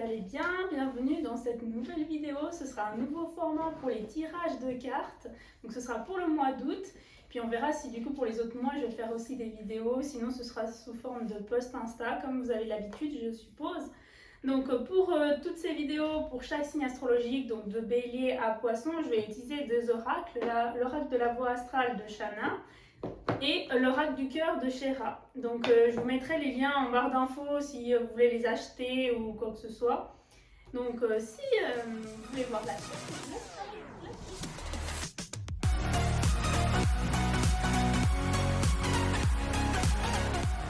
allez bien. Bienvenue dans cette nouvelle vidéo. Ce sera un nouveau format pour les tirages de cartes. Donc ce sera pour le mois d'août. Puis on verra si du coup pour les autres mois je vais faire aussi des vidéos. Sinon ce sera sous forme de post Insta comme vous avez l'habitude je suppose. Donc pour toutes ces vidéos, pour chaque signe astrologique, donc de Bélier à Poisson, je vais utiliser deux oracles. L'oracle de la voie astrale de Shana et l'oracle du cœur de Shera. Donc je vous mettrai les liens en barre d'infos si vous voulez les acheter ou quoi que ce soit. Donc si vous voulez voir la suite.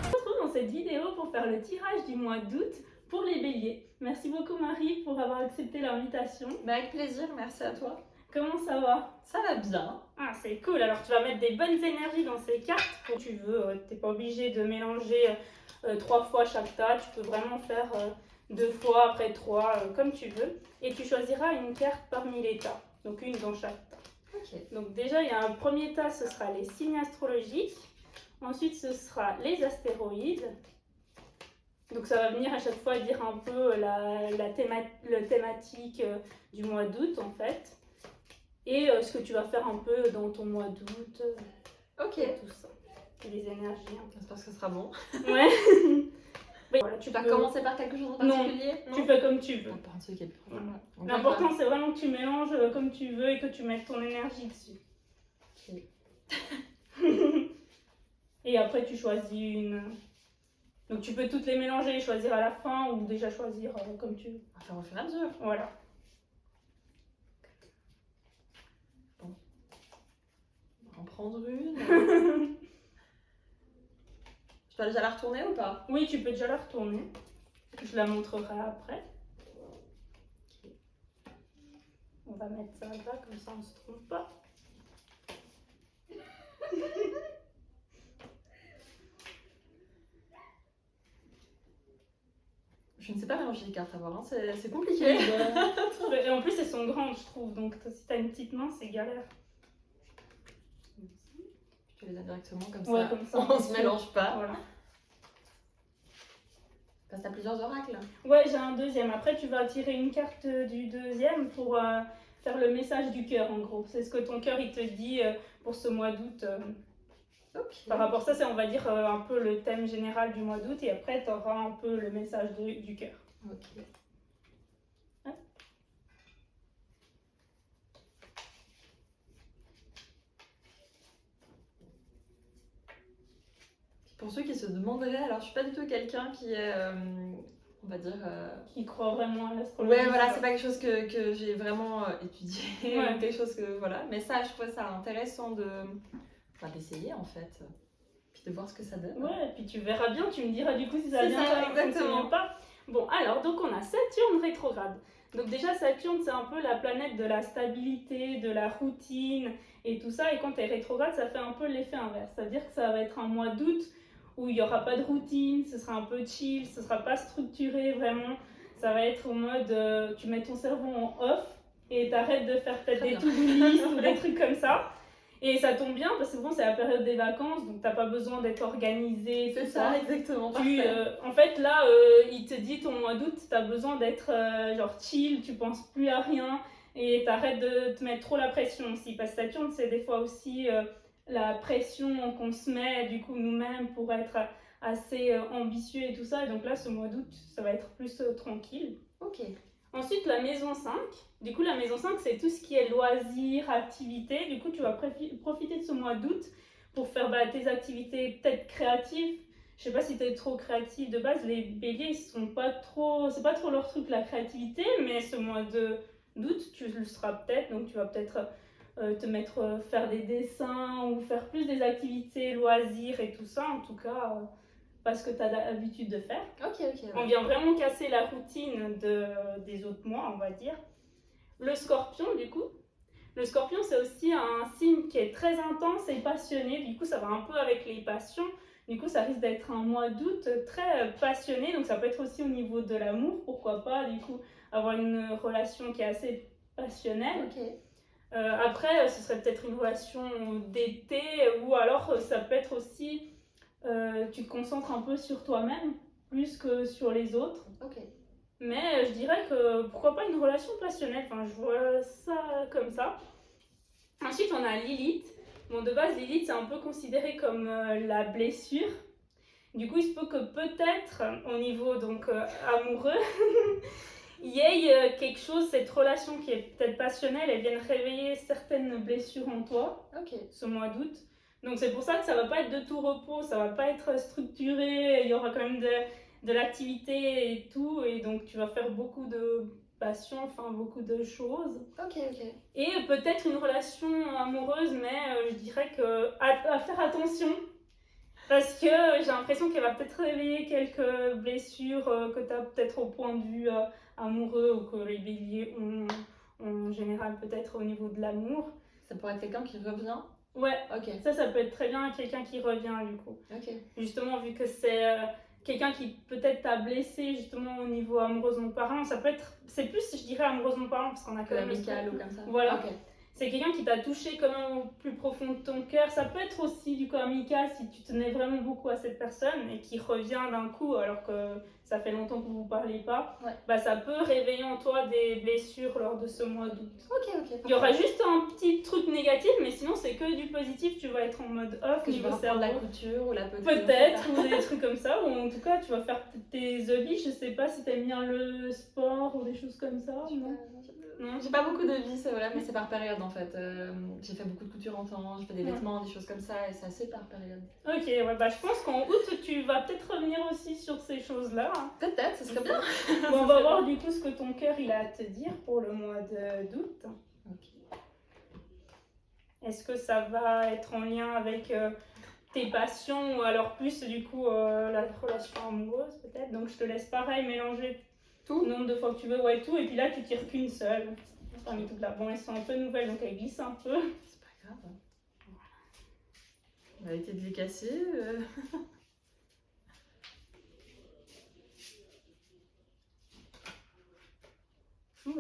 On se retrouve dans cette vidéo pour faire le tirage du mois d'août pour les béliers. Merci beaucoup Marie pour avoir accepté l'invitation. Avec plaisir, merci à toi. Comment ça va? Ça va bien. Ah, c'est cool. Alors tu vas mettre des bonnes énergies dans ces cartes quand tu veux. T'es pas obligé de mélanger 3 fois chaque tas. Tu peux vraiment faire 2 fois, après 3, comme tu veux. Et tu choisiras une carte parmi les tas. Donc une dans chaque tas. Ok. Donc déjà, il y a un premier tas, ce sera les signes astrologiques. Ensuite, ce sera les astéroïdes. Donc ça va venir à chaque fois dire un peu la thématique du mois d'août en fait. Et ce que tu vas faire un peu dans ton mois d'août. Ok. Tout ça. Et les énergies. J'espère que ce sera bon. Ouais. Mais voilà, Tu vas commencer par quelque chose en Non, particulier? tu fais comme tu veux. Par un truc qui est plus profond. Voilà. L'important c'est vraiment que tu mélanges comme tu veux et que tu mettes ton énergie dessus. Ok. Et après tu choisis une. Donc tu peux toutes les mélanger et choisir à la fin ou déjà choisir comme tu veux. On va faire au fur et à mesure. Voilà. Bon. On va en prendre une. Je dois déjà la retourner ou pas? Oui, tu peux déjà la retourner. Je la montrerai après. Ok. On va mettre ça là, comme ça on ne se trompe pas. Je ne sais pas mélanger les cartes à voir, hein. C'est compliqué. Et en plus elles sont grandes je trouve, donc si t'as une petite main c'est galère. Je te les donne directement comme Ouais, ça. comme ça. On se mélange pas. Voilà. Parce que t'as plusieurs oracles. Ouais, j'ai un deuxième. Après tu vas tirer une carte du deuxième pour faire le message du cœur en gros. C'est ce que ton cœur il te dit pour ce mois d'août. Ok. Par rapport à ça, c'est on va dire un peu le thème général du mois d'août et après tu auras un peu le message du cœur. Ok. Ouais. Pour ceux qui se demanderaient, alors je suis pas du tout quelqu'un qui est, on va dire... Qui croit vraiment à l'astrologie. Ouais, voilà, c'est pas quelque chose que j'ai vraiment étudié, Ouais. ou quelque chose que, voilà. Mais ça, je trouvais ça intéressant d'essayer en fait, puis de voir ce que ça donne. Ouais, et puis tu verras bien, tu me diras du coup si ça a C'est bien ça, fonctionné exactement. ou pas. Bon, alors, donc on a Saturne rétrograde. Donc déjà, Saturne, c'est un peu la planète de la stabilité, de la routine et tout ça. Et quand elle est rétrograde, ça fait un peu l'effet inverse. C'est-à-dire que ça va être un mois d'août où il n'y aura pas de routine, ce sera un peu chill, ce sera pas structuré vraiment. Ça va être au mode, tu mets ton cerveau en off et t'arrêtes de faire peut-être Très des bien. to-do list ou des trucs comme ça. Et ça tombe bien parce que souvent c'est la période des vacances, donc t'as pas besoin d'être organisé, C'est tout ça, exactement, Tu, parfait. en fait là, il te dit ton mois d'août, t'as besoin d'être genre chill, tu penses plus à rien et t'arrêtes de te mettre trop la pression aussi. Parce que Saturne, c'est des fois aussi la pression qu'on se met du coup nous-mêmes pour être assez ambitieux et tout ça. Et donc là, ce mois d'août, ça va être plus tranquille. Ok. Ensuite, la maison 5. Du coup, la maison 5, c'est tout ce qui est loisirs, activités. Du coup, tu vas profiter de ce mois d'août pour faire tes activités peut-être créatives. Je sais pas si tu es trop créative de base. Les béliers, ils sont pas trop... C'est pas trop leur truc, la créativité. Mais ce mois d'août, tu le seras peut-être. Donc, tu vas peut-être te mettre faire des dessins ou faire plus des activités, loisirs et tout ça. En tout cas... parce que tu as l'habitude de faire. Ok. On vient vraiment casser la routine des autres mois, on va dire. Le scorpion, du coup. Le scorpion, c'est aussi un signe qui est très intense et passionné. Du coup, ça va un peu avec les passions. Du coup, ça risque d'être un mois d'août très passionné. Donc, ça peut être aussi au niveau de l'amour, pourquoi pas, du coup, avoir une relation qui est assez passionnelle. Ok. Après, ce serait peut-être une relation d'été ou alors ça peut être aussi... tu te concentres un peu sur toi-même plus que sur les autres. Ok. Mais je dirais que pourquoi pas une relation passionnelle, enfin je vois ça comme ça. Ensuite on a Lilith. Bon de base Lilith c'est un peu considéré comme la blessure. Du coup il se peut que peut-être au niveau donc amoureux, il y ait quelque chose, cette relation qui est peut-être passionnelle, elle vienne réveiller certaines blessures en toi, ce mois d'août. Donc c'est pour ça que ça va pas être de tout repos, ça va pas être structuré, il y aura quand même de l'activité et tout, et donc tu vas faire beaucoup de passion, enfin beaucoup de choses. Et peut-être une relation amoureuse, mais je dirais que à faire attention. Parce que j'ai l'impression qu'elle va peut-être réveiller quelques blessures que tu as peut-être au point de vue amoureux ou que les béliers ont en général peut-être au niveau de l'amour. Ça pourrait être quelqu'un qui revient. Ouais, ça peut être très bien quelqu'un qui revient du coup. Justement, vu que c'est quelqu'un qui peut-être t'a blessé justement au niveau amoureusement parlant, ça peut être, c'est plus je dirais amoureusement parlant parce qu'on a quand même amical ou comme ça. Voilà. C'est quelqu'un qui t'a touché quand même au plus profond de ton cœur. Ça peut être aussi du coup amical si tu tenais vraiment beaucoup à cette personne et qui revient d'un coup alors que ça fait longtemps que vous ne parlez pas. Bah, ça peut réveiller en toi des blessures lors de ce mois d'août. Il y aura juste un petit truc négatif, mais sinon c'est que du positif. Tu vas être en mode off, tu vas reprendre la couture ou la poterie. Peut-être, ou des trucs comme ça. Ou en tout cas, tu vas faire tes hobbies. Je sais pas si t'aimes bien le sport ou des choses comme ça. Non, j'ai pas beaucoup de vie, c'est vrai, mais c'est par période en fait. J'ai fait beaucoup de couture en temps, j'ai fait des vêtements, des choses comme ça, et c'est assez par période. Ok, ouais, bah je pense qu'en août, tu vas peut-être revenir aussi sur ces choses-là. Peut-être, ce serait bien. Bon, on va voir du coup ce que ton cœur il a à te dire pour le mois d'août. Est-ce que ça va être en lien avec tes passions ou alors plus du coup la relation amoureuse peut-être? Donc je te laisse pareil mélanger tout, nombre de fois que tu veux, ouais, tout, et puis là tu tires qu'une seule. Parmi toutes là. Bon, elles sont un peu nouvelles donc elles glissent un peu. C'est pas grave. Elle a été décassée.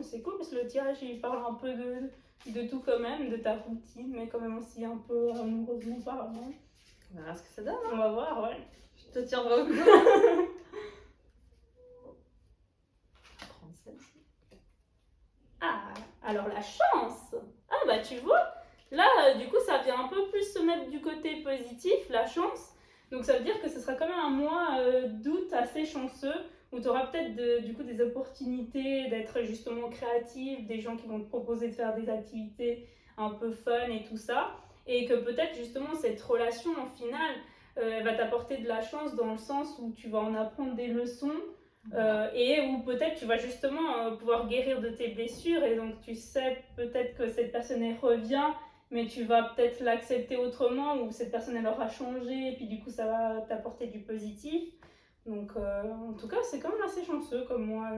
C'est cool parce que le tirage il parle un peu de tout quand même, de ta routine, mais quand même aussi un peu amoureusement parlant. On verra ce que ça donne. On va voir, ouais. Je te tiendrai au courant. Ah, alors la chance. Ah bah tu vois, là du coup ça vient un peu plus se mettre du côté positif, la chance. Donc ça veut dire que ce sera quand même un mois d'août assez chanceux où tu auras peut-être du coup des opportunités d'être justement créative, des gens qui vont te proposer de faire des activités un peu fun et tout ça. Et que peut-être justement cette relation en finale va t'apporter de la chance dans le sens où tu vas en apprendre des leçons. Et où peut-être tu vas justement pouvoir guérir de tes blessures et donc tu sais peut-être que cette personne elle revient mais tu vas peut-être l'accepter autrement ou cette personne elle aura changé et puis du coup ça va t'apporter du positif donc en tout cas c'est quand même assez chanceux comme mois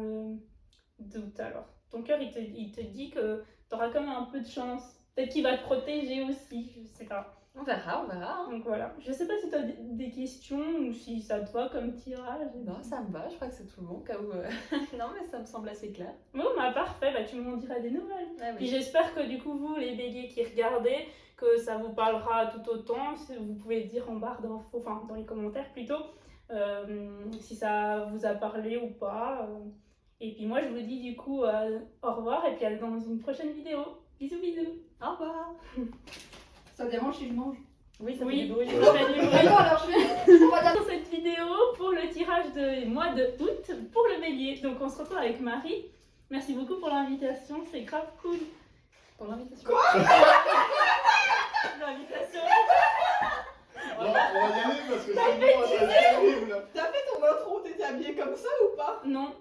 d'août. Alors ton cœur il te dit que tu auras quand même un peu de chance, peut-être qu'il va te protéger aussi, je sais pas. On verra. Hein. Donc voilà, je sais pas si tu as des questions ou si ça te va comme tirage. Non, ça me va, je crois que c'est tout bon, au cas où... non, mais ça me semble assez clair. Bon, bah parfait, bah tu m'en diras des nouvelles. Ah, oui. Puis j'espère que du coup, vous, les béliers qui regardez, que ça vous parlera tout autant. Vous pouvez dire en barre d'infos, enfin dans les commentaires plutôt, si ça vous a parlé ou pas. Et puis moi, je vous dis du coup au revoir et puis à dans une prochaine vidéo. Bisous, bisous. Au revoir. Ça dérange si je mange? Oui, ça fait du bruit. Ça fait du bruit. D'accord, alors je vais... Dans cette vidéo pour le tirage de mois de août pour le bélier. Donc on se retrouve avec Marie. Merci beaucoup pour l'invitation, c'est grave cool. Pour l'invitation. Quoi? L'invitation. Non, on va y aller parce que sinon, ça va être terrible. T'as fait ton intro, t'étais habillée comme ça ou pas? Non.